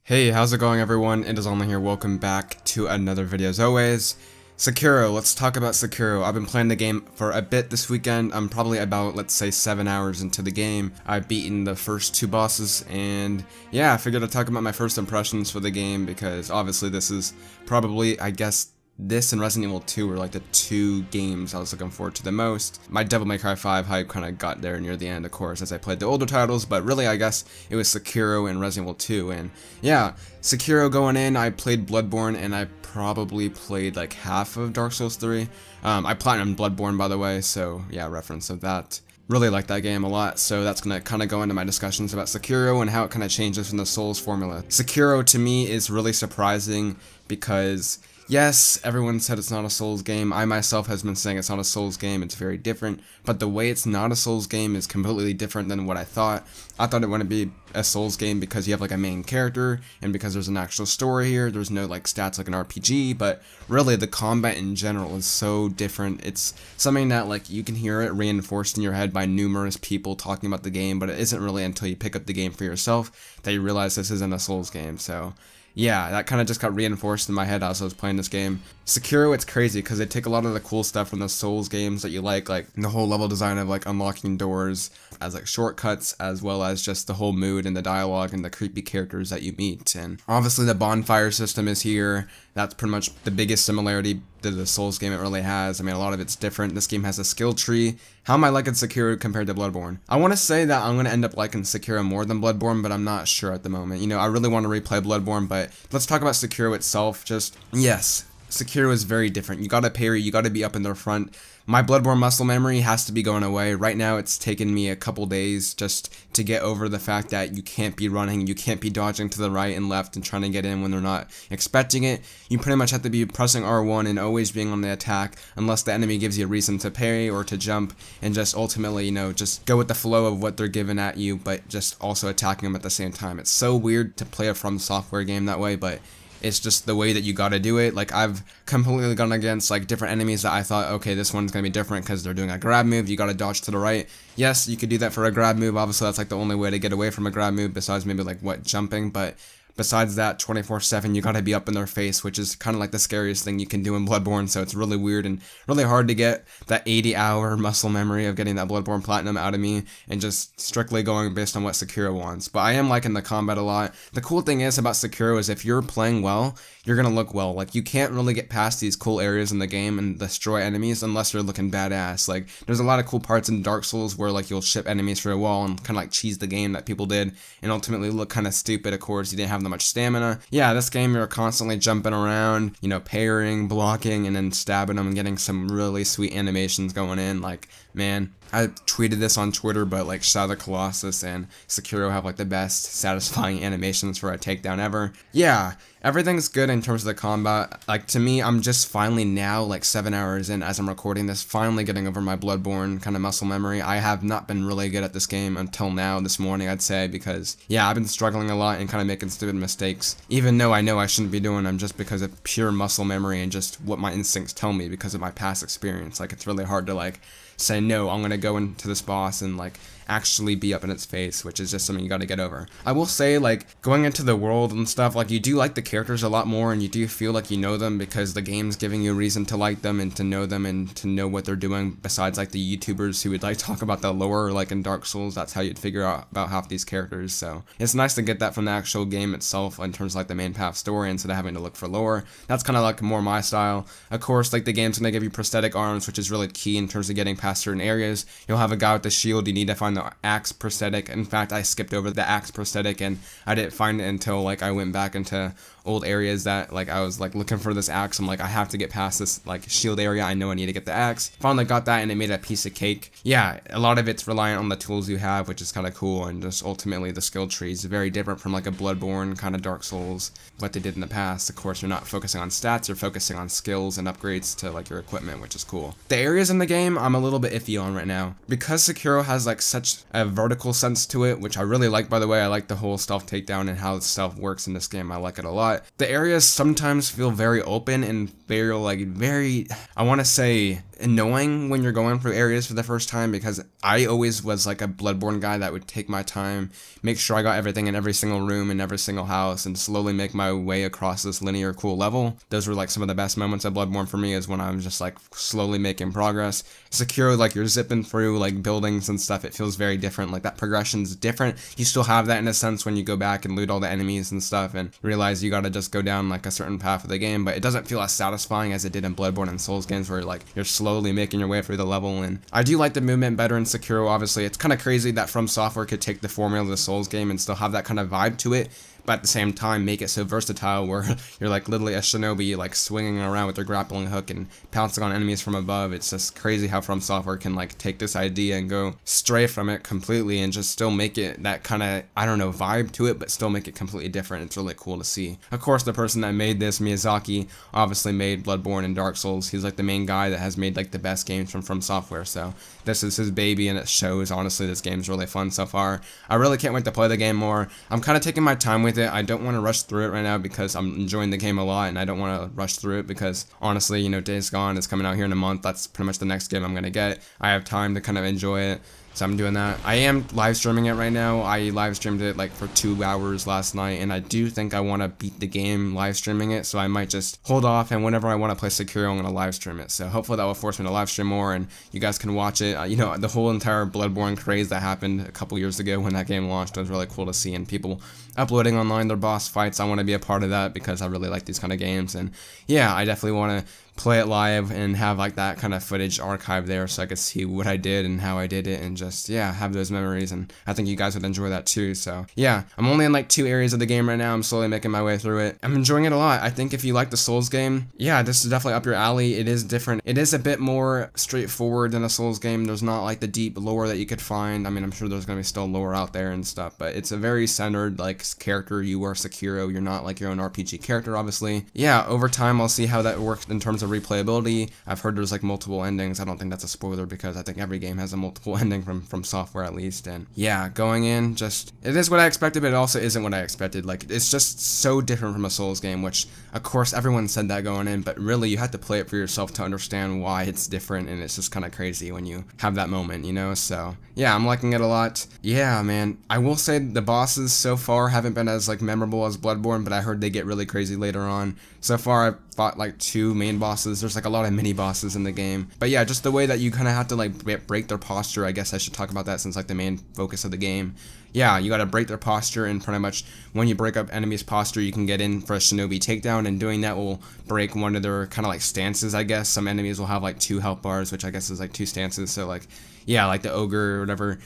Hey, how's it going everyone? It is Only here. Welcome back to another video as always. Sekiro, let's talk about Sekiro. I've been playing the game for a bit this weekend. I'm probably about, let's say, 7 hours into the game. I've beaten the first 2 bosses, and yeah, I figured I'd talk about my first impressions for the game because obviously this is probably, I guess, this and Resident Evil 2 were like the 2 games I was looking forward to the most. My Devil May Cry 5 hype kind of got there near the end, of course, as I played the older titles, but really I guess it was Sekiro and Resident Evil 2, and yeah, Sekiro going in, I played Bloodborne, and I probably played like half of Dark Souls 3. I platinumed Bloodborne, by the way, so yeah, reference of that. Really like that game a lot, so that's gonna kind of go into my discussions about Sekiro and how it kind of changes from the Souls formula. Sekiro to me is really surprising because yes, everyone said it's not a Souls game. I myself has been saying it's not a Souls game. It's very different, but the way it's not a Souls game is completely different than what I thought. I thought it wouldn't be a Souls game because you have like a main character and because there's an actual story here. There's no like stats like an RPG, but really the combat in general is so different. It's something that like you can hear it reinforced in your head by numerous people talking about the game, but it isn't really until you pick up the game for yourself that you realize this isn't a Souls game. So yeah, that kind of just got reinforced in my head as I was playing this game. Sekiro, it's crazy because they take a lot of the cool stuff from the Souls games that you like the whole level design of like unlocking doors as like shortcuts, as well as just the whole mood and the dialogue and the creepy characters that you meet. And obviously the bonfire system is here. That's pretty much the biggest similarity to the Souls game it really has. I mean, a lot of it's different. This game has a skill tree. How am I liking Sekiro compared to Bloodborne? I want to say that I'm going to end up liking Sekiro more than Bloodborne, but I'm not sure at the moment. You know, I really want to replay Bloodborne, but let's talk about Sekiro itself. Just, yes, Sekiro is very different. You gotta parry, you gotta be up in their front. My Bloodborne muscle memory has to be going away. Right now it's taken me a couple days just to get over the fact that you can't be running, you can't be dodging to the right and left and trying to get in when they're not expecting it. You pretty much have to be pressing R1 and always being on the attack unless the enemy gives you a reason to parry or to jump, and just ultimately, you know, just go with the flow of what they're giving at you, but just also attacking them at the same time. It's so weird to play a From Software game that way, but it's just the way that you gotta do it. Like, I've completely gone against like different enemies that I thought, okay, this one's gonna be different because they're doing a grab move, you gotta dodge to the right. Yes, you could do that for a grab move, obviously that's like the only way to get away from a grab move besides maybe like what, jumping, but besides that, 24/7, you gotta be up in their face, which is kind of like the scariest thing you can do in Bloodborne, so it's really weird and really hard to get that 80-hour muscle memory of getting that Bloodborne Platinum out of me and just strictly going based on what Sekiro wants. But I am liking the combat a lot. The cool thing is about Sekiro is if you're playing well, you're gonna look well. Like, you can't really get past these cool areas in the game and destroy enemies unless you're looking badass. Like, there's a lot of cool parts in Dark Souls where like you'll ship enemies through a wall and kind of like cheese the game that people did and ultimately look kind of stupid. Of course, you didn't have that much stamina. Yeah, this game you're constantly jumping around, you know, parrying, blocking, and then stabbing them and getting some really sweet animations going in. Like, man, I tweeted this on Twitter, but like Shadow of the Colossus and Sekiro have like the best satisfying animations for a takedown ever. Yeah, everything's good in terms of the combat. Like, to me, I'm just finally now, like 7 hours in as I'm recording this, finally getting over my Bloodborne kind of muscle memory. I have not been really good at this game until now, this morning, I'd say, because yeah, I've been struggling a lot and kind of making stupid mistakes, even though I know I shouldn't be doing them, just because of pure muscle memory and just what my instincts tell me because of my past experience. Like, it's really hard to like say, no, I'm gonna go into this boss and like actually be up in its face, which is just something you gotta get over. I will say, like, going into the world and stuff, like, you do like the characters a lot more and you do feel like you know them because the game's giving you a reason to like them and to know them and to know what they're doing, besides like the YouTubers who would like talk about the lore. Like in Dark Souls, that's how you'd figure out about half these characters. So it's nice to get that from the actual game itself in terms of like the main path story instead of having to look for lore. That's kind of like more my style. Of course, like, the game's gonna give you prosthetic arms, which is really key in terms of getting past certain areas. You'll have a guy with the shield, you need to find the axe prosthetic. In fact, I skipped over the axe prosthetic and I didn't find it until like I went back into old areas that like I was like looking for this axe. I'm like, I have to get past this like shield area, I know I need to get the axe. Finally got that and it made a piece of cake. Yeah, a lot of it's reliant on the tools you have, which is kind of cool, and just ultimately the skill tree is very different from like a Bloodborne kind of Dark Souls, what they did in the past. Of course, you're not focusing on stats, you're focusing on skills and upgrades to like your equipment, which is cool. The areas in the game I'm a little bit iffy on right now because Sekiro has like such a vertical sense to it, which I really like, by the way. I like the whole stealth takedown and how stealth works in this game. I like it a lot. The areas sometimes feel very open and very, I want to say annoying when you're going through areas for the first time, because I always was like a Bloodborne guy that would take my time, make sure I got everything in every single room in every single house, and slowly make my way across this linear cool level. Those were like some of the best moments of Bloodborne for me, is when I was just like slowly making progress. Sekiro, like you're zipping through like buildings and stuff, it feels very different. Like that progression's different. You still have that in a sense when you go back and loot all the enemies and stuff and realize you gotta just go down like a certain path of the game, but it doesn't feel as satisfying as it did in Bloodborne and Souls games, where like you're slowly making your way through the level. And I do like the movement better in Sekiro. Obviously, it's kind of crazy that From Software could take the formula of the Souls game and still have that kind of vibe to it, but at the same time make it so versatile where you're like literally a shinobi like swinging around with your grappling hook and pouncing on enemies from above. It's just crazy how From Software can like take this idea and go stray from it completely and just still make it that kind of, I don't know, vibe to it, but still make it completely different. It's really cool to see. Of course, the person that made this, Miyazaki, obviously made Bloodborne and Dark Souls. He's like the main guy that has made like the best games from Software, so this is his baby and it shows. Honestly, this game's really fun so far. I really can't wait to play the game more. I'm kind of taking my time with it. I don't want to rush through it right now because I'm enjoying the game a lot, and I don't want to rush through it because honestly, you know, Days Gone is coming out here in a month. That's pretty much the next game I'm going to get. I have time to kind of enjoy it, so I'm doing that. I am live streaming it right now. I live streamed it like for 2 hours last night, and I do think I want to beat the game live streaming it, so I might just hold off, and whenever I want to play Sekiro, I'm going to live stream it. So hopefully that will force me to live stream more, and you guys can watch it. You know, the whole entire Bloodborne craze that happened a couple years ago when that game launched was really cool to see, and people uploading online their boss fights. I want to be a part of that because I really like these kind of games, and yeah, I definitely want to play it live and have like that kind of footage archive there so I could see what I did and how I did it, and just, yeah, have those memories, and I think you guys would enjoy that too. So yeah, I'm only in like 2 areas of the game right now. I'm slowly making my way through it. I'm enjoying it a lot. I think if you like the Souls game, yeah, this is definitely up your alley. It is different. It is a bit more straightforward than a Souls game. There's not like the deep lore that you could find. I mean, I'm sure there's gonna be still lore out there and stuff, but it's a very centered like character. You are Sekiro. You're not like your own RPG character, obviously. Yeah, over time I'll see how that works in terms of replayability. I've heard there's like multiple endings. I don't think that's a spoiler because I think every game has a multiple ending from Software at least. And yeah, going in, just, it is what I expected, but it also isn't what I expected. Like, it's just so different from a Souls game, which of course everyone said that going in, but really you have to play it for yourself to understand why it's different, and it's just kind of crazy when you have that moment, you know? So yeah, I'm liking it a lot. Yeah, man, I will say the bosses so far haven't been as like memorable as Bloodborne, but I heard they get really crazy later on. So far I've fought like 2 main bosses. There's like a lot of mini bosses in the game, but yeah, just the way that you kind of have to like break their posture. I guess I should talk about that since like the main focus of the game. Yeah, you gotta break their posture, and pretty much when you break up enemies' posture, you can get in for a shinobi takedown, and doing that will break one of their kind of like stances, I guess. Some enemies will have like 2 health bars, which I guess is like 2 stances. So like, yeah, like the ogre or whatever,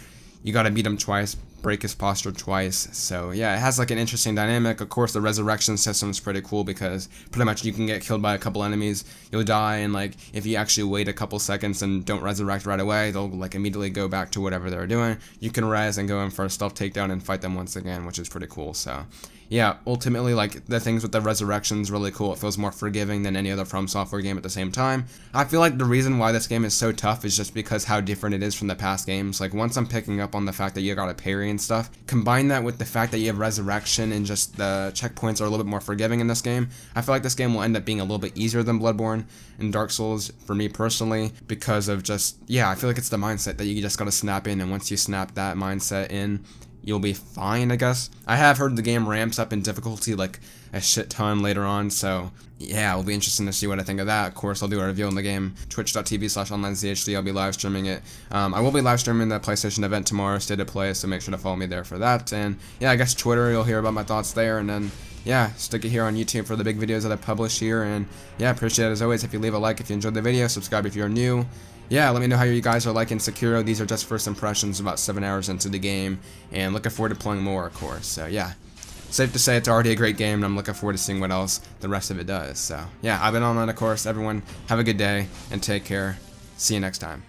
you gotta beat him twice, break his posture twice. So yeah, it has like an interesting dynamic. Of course, the resurrection system is pretty cool because pretty much you can get killed by a couple enemies, you'll die, and like if you actually wait a couple seconds and don't resurrect right away, they'll like immediately go back to whatever they're doing. You can res and go in for a stealth takedown and fight them once again, which is pretty cool. So yeah, ultimately, like, the things with the resurrection's really cool. It feels more forgiving than any other From Software game at the same time. I feel like the reason why this game is so tough is just because how different it is from the past games. Like, once I'm picking up on the fact that you gotta parry and stuff, combine that with the fact that you have resurrection and just the checkpoints are a little bit more forgiving in this game, I feel like this game will end up being a little bit easier than Bloodborne and Dark Souls for me personally, because of just, yeah, I feel like it's the mindset that you just gotta snap in, and once you snap that mindset in, you'll be fine, I guess. I have heard the game ramps up in difficulty like a shit ton later on, so yeah, it'll be interesting to see what I think of that. Of course, I'll do a review on the game, twitch.tv/OnlineZhD. I'll be live streaming it. I will be live streaming the PlayStation event tomorrow, State of Play, so make sure to follow me there for that. And yeah, I guess Twitter, you'll hear about my thoughts there, and then yeah, stick it here on YouTube for the big videos that I publish here. And yeah, appreciate it as always if you leave a like if you enjoyed the video, subscribe if you're new. Yeah, let me know how you guys are liking Sekiro. These are just first impressions about 7 hours into the game, and looking forward to playing more, of course. So yeah, safe to say it's already a great game, and I'm looking forward to seeing what else the rest of it does. So yeah, I've been Online, of course. Everyone, have a good day, and take care. See you next time.